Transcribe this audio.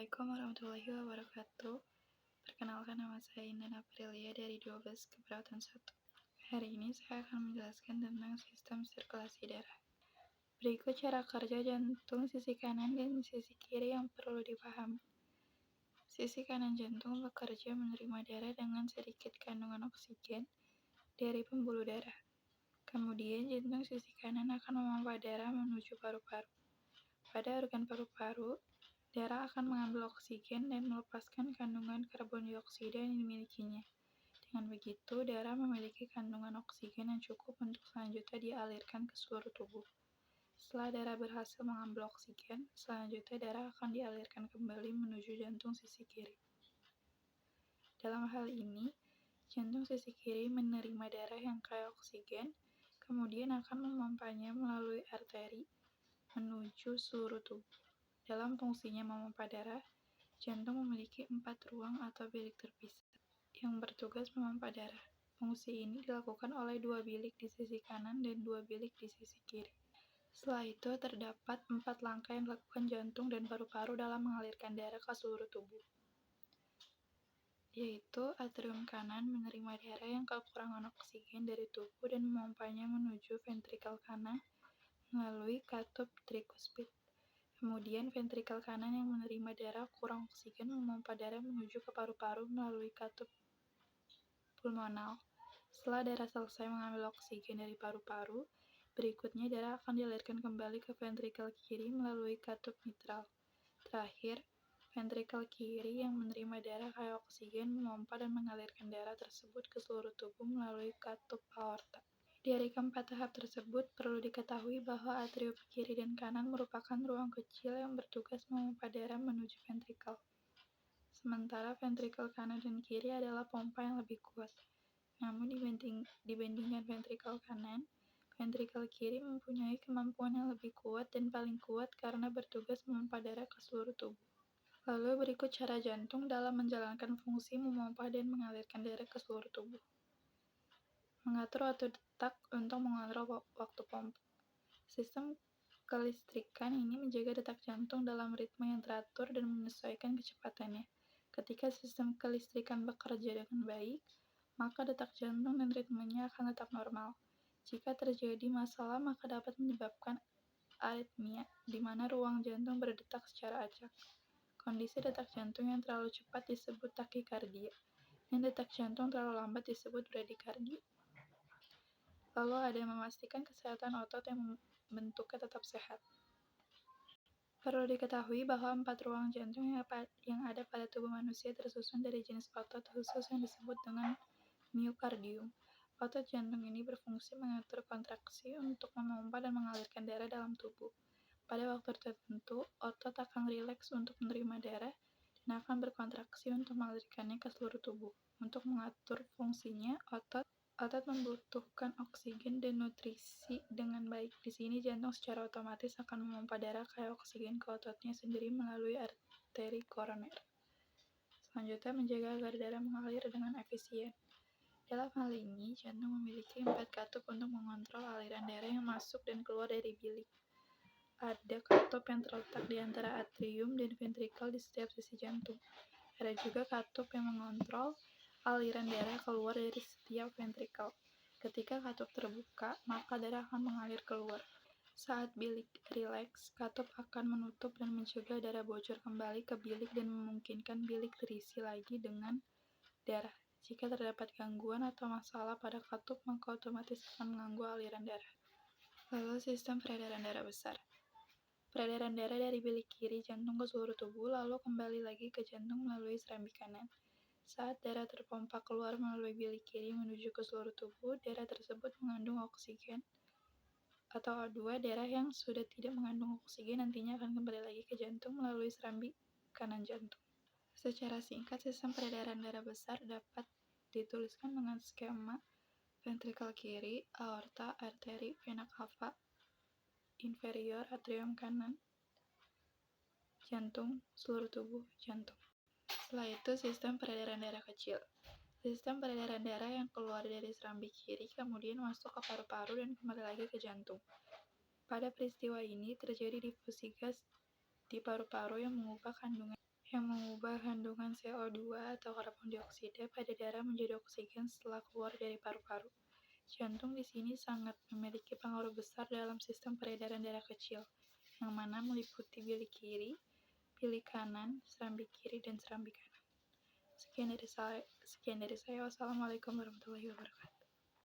Assalamualaikum warahmatullahi wabarakatuh. Perkenalkan, nama saya Indan Aprilia dari 12 Keperawatan 1. Hari ini saya akan menjelaskan tentang sistem sirkulasi darah. Berikut cara kerja jantung sisi kanan dan sisi kiri yang perlu dipahami. Sisi kanan jantung bekerja menerima darah dengan sedikit kandungan oksigen dari pembuluh darah. Kemudian jantung sisi kanan akan memompa darah menuju paru-paru. Pada organ paru-paru, darah akan mengambil oksigen dan melepaskan kandungan karbon dioksida yang dimilikinya. Dengan begitu, darah memiliki kandungan oksigen yang cukup untuk selanjutnya dialirkan ke seluruh tubuh. Setelah darah berhasil mengambil oksigen, selanjutnya darah akan dialirkan kembali menuju jantung sisi kiri. Dalam hal ini, jantung sisi kiri menerima darah yang kaya oksigen, kemudian akan memompanya melalui arteri menuju seluruh tubuh. Dalam fungsinya memompa darah, jantung memiliki 4 ruang atau bilik terpisah yang bertugas memompa darah. Fungsi ini dilakukan oleh 2 bilik di sisi kanan dan 2 bilik di sisi kiri. Setelah itu, terdapat 4 langkah yang dilakukan jantung dan paru-paru dalam mengalirkan darah ke seluruh tubuh, yaitu atrium kanan menerima darah yang kekurangan oksigen dari tubuh dan memompanya menuju ventrikel kanan melalui katup trikuspid. Kemudian ventrikel kanan yang menerima darah kurang oksigen memompa darah menuju ke paru-paru melalui katup pulmonal. Setelah darah selesai mengambil oksigen dari paru-paru, berikutnya darah akan dialirkan kembali ke ventrikel kiri melalui katup mitral. Terakhir, ventrikel kiri yang menerima darah kaya oksigen memompa dan mengalirkan darah tersebut ke seluruh tubuh melalui katup aorta. Dari keempat tahap tersebut, perlu diketahui bahwa atrium kiri dan kanan merupakan ruang kecil yang bertugas memompa darah menuju ventrikel. Sementara ventrikel kanan dan kiri adalah pompa yang lebih kuat. Namun dibandingkan ventrikel kanan, ventrikel kiri mempunyai kemampuan yang lebih kuat dan paling kuat karena bertugas memompa darah ke seluruh tubuh. Lalu berikut cara jantung dalam menjalankan fungsi memompa dan mengalirkan darah ke seluruh tubuh. Mengatur waktu detak untuk mengontrol waktu pompa. Sistem kelistrikan ini menjaga detak jantung dalam ritme yang teratur dan menyesuaikan kecepatannya. Ketika sistem kelistrikan bekerja dengan baik, maka detak jantung dan ritmenya akan tetap normal. Jika terjadi masalah, maka dapat menyebabkan aritmia, di mana ruang jantung berdetak secara acak. Kondisi detak jantung yang terlalu cepat disebut takikardia, dan detak jantung terlalu lambat disebut bradikardia. Lalu ada yang memastikan kesehatan otot yang bentuknya tetap sehat. Perlu diketahui bahwa 4 ruang jantung yang ada pada tubuh manusia tersusun dari jenis otot khusus yang disebut dengan miokardium. Otot jantung ini berfungsi mengatur kontraksi untuk memompa dan mengalirkan darah dalam tubuh. Pada waktu tertentu, otot akan rileks untuk menerima darah dan akan berkontraksi untuk mengalirkannya ke seluruh tubuh. Untuk mengatur fungsinya, otot membutuhkan oksigen dan nutrisi dengan baik. Di sini jantung secara otomatis akan memompa darah kaya oksigen ke ototnya sendiri melalui arteri koroner. Selanjutnya, menjaga agar darah mengalir dengan efisien. Dalam hal ini, jantung memiliki 4 katup untuk mengontrol aliran darah yang masuk dan keluar dari bilik. Ada katup yang terletak di antara atrium dan ventrikel di setiap sisi jantung. Ada juga katup yang mengontrol aliran darah keluar dari setiap ventrikel. Ketika katup terbuka, maka darah akan mengalir keluar. Saat bilik rileks, katup akan menutup dan mencegah darah bocor kembali ke bilik dan memungkinkan bilik terisi lagi dengan darah. Jika terdapat gangguan atau masalah pada katup, maka otomatis akan mengganggu aliran darah. Lalu sistem peredaran darah besar. Peredaran darah dari bilik kiri jantung ke seluruh tubuh, lalu kembali lagi ke jantung melalui serambi kanan. Saat darah terpompa keluar melalui bilik kiri menuju ke seluruh tubuh, darah tersebut mengandung oksigen atau O2. Darah yang sudah tidak mengandung oksigen nantinya akan kembali lagi ke jantung melalui serambi kanan jantung. Secara singkat, sistem peredaran darah besar dapat dituliskan dengan skema ventrikel kiri, aorta, arteri, vena cava inferior, atrium kanan, jantung, seluruh tubuh, jantung. Setelah itu, sistem peredaran darah kecil. Sistem peredaran darah yang keluar dari serambi kiri kemudian masuk ke paru-paru dan kembali lagi ke jantung. Pada peristiwa ini terjadi difusi gas di paru-paru yang mengubah kandungan yang mengubah kandungan CO2 atau karbon dioksida pada darah menjadi oksigen setelah keluar dari paru-paru. Jantung di sini sangat memiliki pengaruh besar dalam sistem peredaran darah kecil, yang mana meliputi bilik kiri, bilik kanan, serambi kiri, dan serambi kanan. Sekian dari saya. Wassalamualaikum warahmatullahi wabarakatuh.